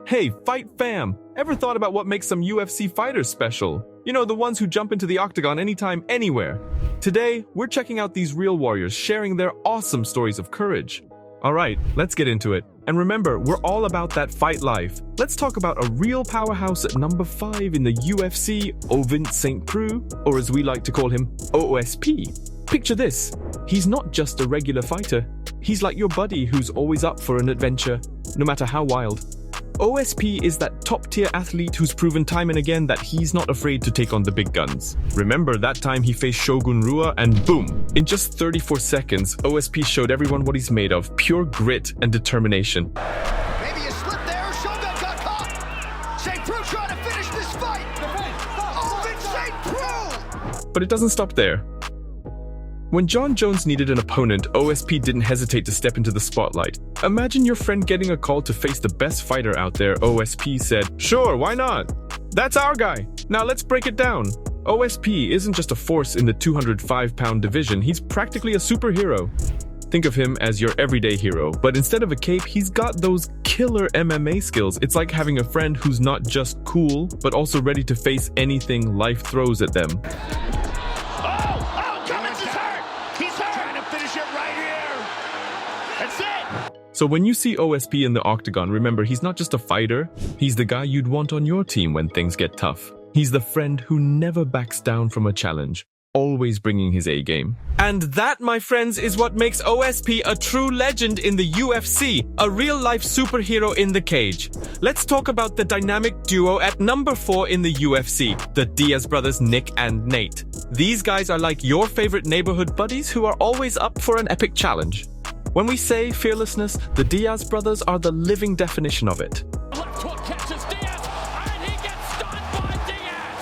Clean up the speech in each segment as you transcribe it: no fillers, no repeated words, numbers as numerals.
Hey, fight fam! Ever thought about what makes some UFC fighters special? You know, the ones who jump into the octagon anytime, anywhere. Today, we're checking out these real warriors sharing their awesome stories of courage. Alright, let's get into it. And remember, we're all about that fight life. Let's talk about a real powerhouse at number 5 in the UFC, Ovince St. Preux, or as we like to call him, OSP. Picture this. He's not just a regular fighter. He's like your buddy who's always up for an adventure, no matter how wild. OSP is that top-tier athlete who's proven time and again that he's not afraid to take on the big guns. Remember that time he faced Shogun Rua and boom! In just 34 seconds, OSP showed everyone what he's made of, pure grit and determination. Maybe a slip there, Shogun got caught! St. Preux trying to finish this fight! Ovince St. Preux! But it doesn't stop there. When John Jones needed an opponent, OSP didn't hesitate to step into the spotlight. Imagine your friend getting a call to face the best fighter out there. OSP said, "Sure, why not? That's our guy. Now let's break it down." OSP isn't just a force in the 205-pound division, he's practically a superhero. Think of him as your everyday hero, but instead of a cape, he's got those killer MMA skills. It's like having a friend who's not just cool, but also ready to face anything life throws at them. So when you see OSP in the octagon, remember he's not just a fighter, he's the guy you'd want on your team when things get tough. He's the friend who never backs down from a challenge, always bringing his A game. And that, my friends, is what makes OSP a true legend in the UFC, a real-life superhero in the cage. Let's talk about the dynamic duo at number 4 in the UFC, the Diaz brothers Nick and Nate. These guys are like your favorite neighborhood buddies who are always up for an epic challenge. When we say fearlessness, the Diaz brothers are the living definition of it. Left hook catches Diaz, and he gets stunned by Diaz.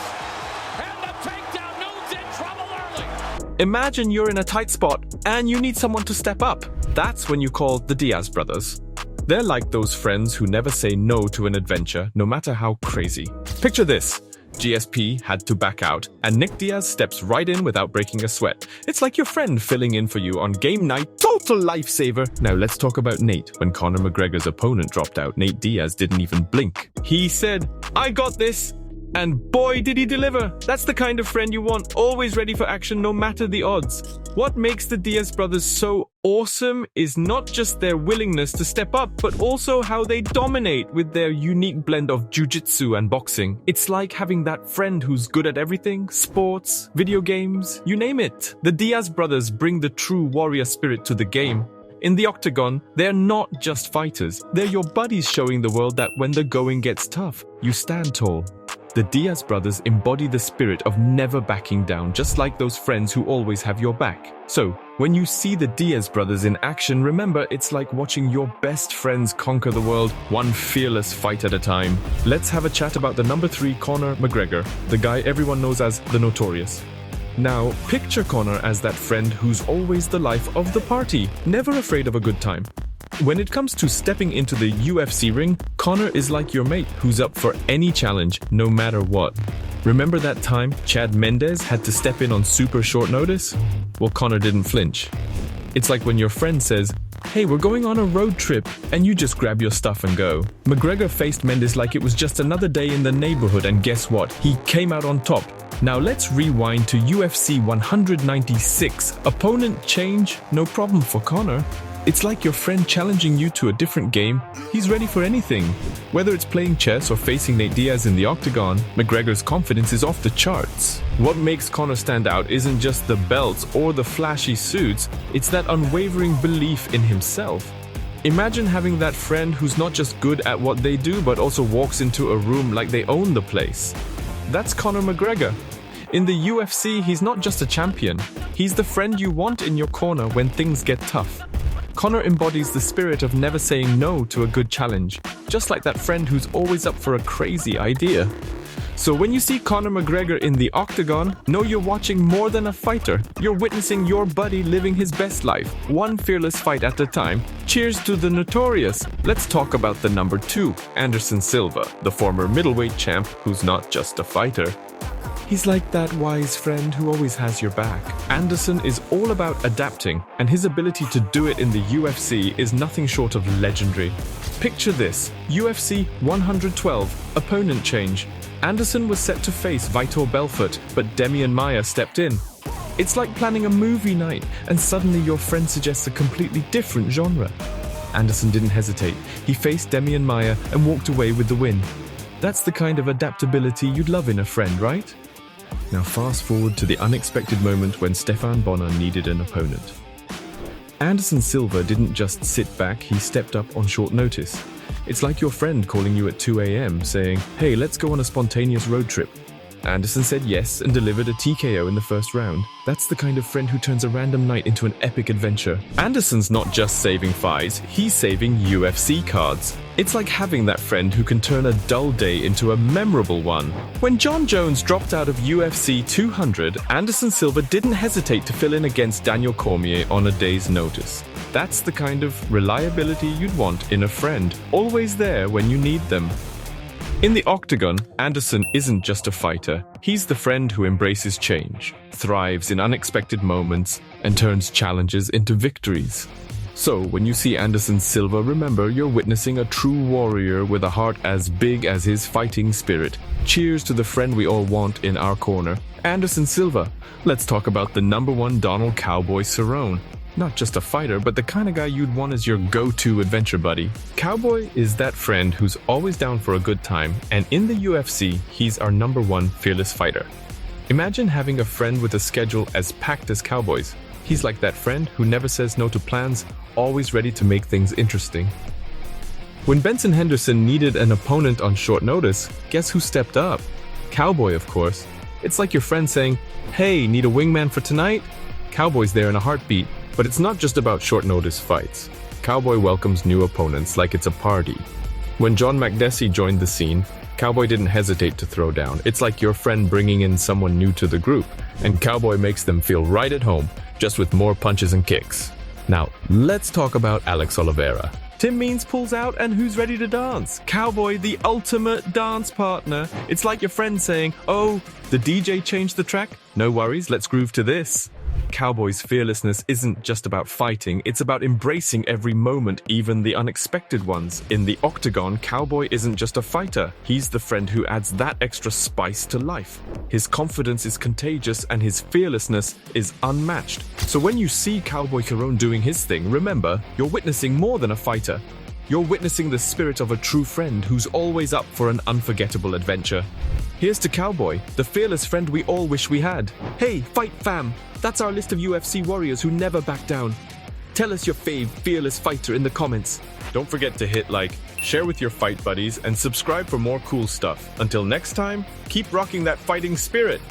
And the takedown knows in trouble early. Imagine you're in a tight spot and you need someone to step up. That's when you call the Diaz brothers. They're like those friends who never say no to an adventure, no matter how crazy. Picture this. GSP had to back out, and Nick Diaz steps right in without breaking a sweat. It's like your friend filling in for you on game night. Total lifesaver. Now let's talk about Nate. When Conor McGregor's opponent dropped out, Nate Diaz didn't even blink. He said, "I got this." And boy, did he deliver. That's the kind of friend you want, always ready for action no matter the odds. What makes the Diaz brothers so awesome is not just their willingness to step up, but also how they dominate with their unique blend of jiu-jitsu and boxing. It's like having that friend who's good at everything, sports, video games, you name it. The Diaz brothers bring the true warrior spirit to the game. In the octagon, they're not just fighters. They're your buddies showing the world that when the going gets tough, you stand tall. The Diaz brothers embody the spirit of never backing down, just like those friends who always have your back. So, when you see the Diaz brothers in action, remember it's like watching your best friends conquer the world, one fearless fight at a time. Let's have a chat about the number 3 Conor McGregor, the guy everyone knows as the Notorious. Now, picture Conor as that friend who's always the life of the party, never afraid of a good time. When it comes to stepping into the UFC ring, Conor is like your mate who's up for any challenge, no matter what. Remember that time Chad Mendes had to step in on super short notice? Well, Conor didn't flinch. It's like when your friend says, "Hey, we're going on a road trip," and you just grab your stuff and go. McGregor faced Mendes like it was just another day in the neighborhood, and guess what? He came out on top. Now let's rewind to UFC 196. Opponent change? No problem for Conor. It's like your friend challenging you to a different game. He's ready for anything. Whether it's playing chess or facing Nate Diaz in the octagon, McGregor's confidence is off the charts. What makes Conor stand out isn't just the belts or the flashy suits, it's that unwavering belief in himself. Imagine having that friend who's not just good at what they do, but also walks into a room like they own the place. That's Conor McGregor. In the UFC, he's not just a champion. He's the friend you want in your corner when things get tough. Conor embodies the spirit of never saying no to a good challenge, just like that friend who's always up for a crazy idea. So when you see Conor McGregor in the octagon, know you're watching more than a fighter. You're witnessing your buddy living his best life, one fearless fight at a time. Cheers to the Notorious. Let's talk about the number 2, Anderson Silva, the former middleweight champ who's not just a fighter. He's like that wise friend who always has your back. Anderson is all about adapting, and his ability to do it in the UFC is nothing short of legendary. Picture this, UFC 112, opponent change. Anderson was set to face Vitor Belfort, but Demian Maia stepped in. It's like planning a movie night, and suddenly your friend suggests a completely different genre. Anderson didn't hesitate. He faced Demian Maia and walked away with the win. That's the kind of adaptability you'd love in a friend, right? Now fast forward to the unexpected moment when Stefan Bonner needed an opponent. Anderson Silva didn't just sit back, he stepped up on short notice. It's like your friend calling you at 2 a.m. saying, "Hey, let's go on a spontaneous road trip." Anderson said yes and delivered a TKO in the first round. That's the kind of friend who turns a random night into an epic adventure. Anderson's not just saving fights, he's saving UFC cards. It's like having that friend who can turn a dull day into a memorable one. When John Jones dropped out of UFC 200, Anderson Silva didn't hesitate to fill in against Daniel Cormier on a day's notice. That's the kind of reliability you'd want in a friend, always there when you need them. In the octagon, Anderson isn't just a fighter. He's the friend who embraces change, thrives in unexpected moments, and turns challenges into victories. So, when you see Anderson Silva, remember you're witnessing a true warrior with a heart as big as his fighting spirit. Cheers to the friend we all want in our corner, Anderson Silva. Let's talk about the #1 Donald Cowboy Cerrone. Not just a fighter, but the kind of guy you'd want as your go-to adventure buddy. Cowboy is that friend who's always down for a good time, and in the UFC, he's our #1 fearless fighter. Imagine having a friend with a schedule as packed as Cowboy's. He's like that friend who never says no to plans, always ready to make things interesting. When Benson Henderson needed an opponent on short notice, guess who stepped up? Cowboy, of course. It's like your friend saying, "Hey, need a wingman for tonight?" Cowboy's there in a heartbeat. But it's not just about short-notice fights. Cowboy welcomes new opponents like it's a party. When John Makdessi joined the scene, Cowboy didn't hesitate to throw down. It's like your friend bringing in someone new to the group, and Cowboy makes them feel right at home, just with more punches and kicks. Now, let's talk about Alex Oliveira. Tim Means pulls out, and who's ready to dance? Cowboy, the ultimate dance partner. It's like your friend saying, "Oh, the DJ changed the track? No worries, let's groove to this." Cowboy's fearlessness isn't just about fighting, it's about embracing every moment, even the unexpected ones. In the octagon, Cowboy isn't just a fighter, he's the friend who adds that extra spice to life. His confidence is contagious and his fearlessness is unmatched. So when you see Cowboy Cerrone doing his thing, remember, you're witnessing more than a fighter. You're witnessing the spirit of a true friend who's always up for an unforgettable adventure. Here's to Cowboy, the fearless friend we all wish we had. Hey, fight fam! That's our list of UFC warriors who never back down. Tell us your fave fearless fighter in the comments. Don't forget to hit like, share with your fight buddies, and subscribe for more cool stuff. Until next time, keep rocking that fighting spirit.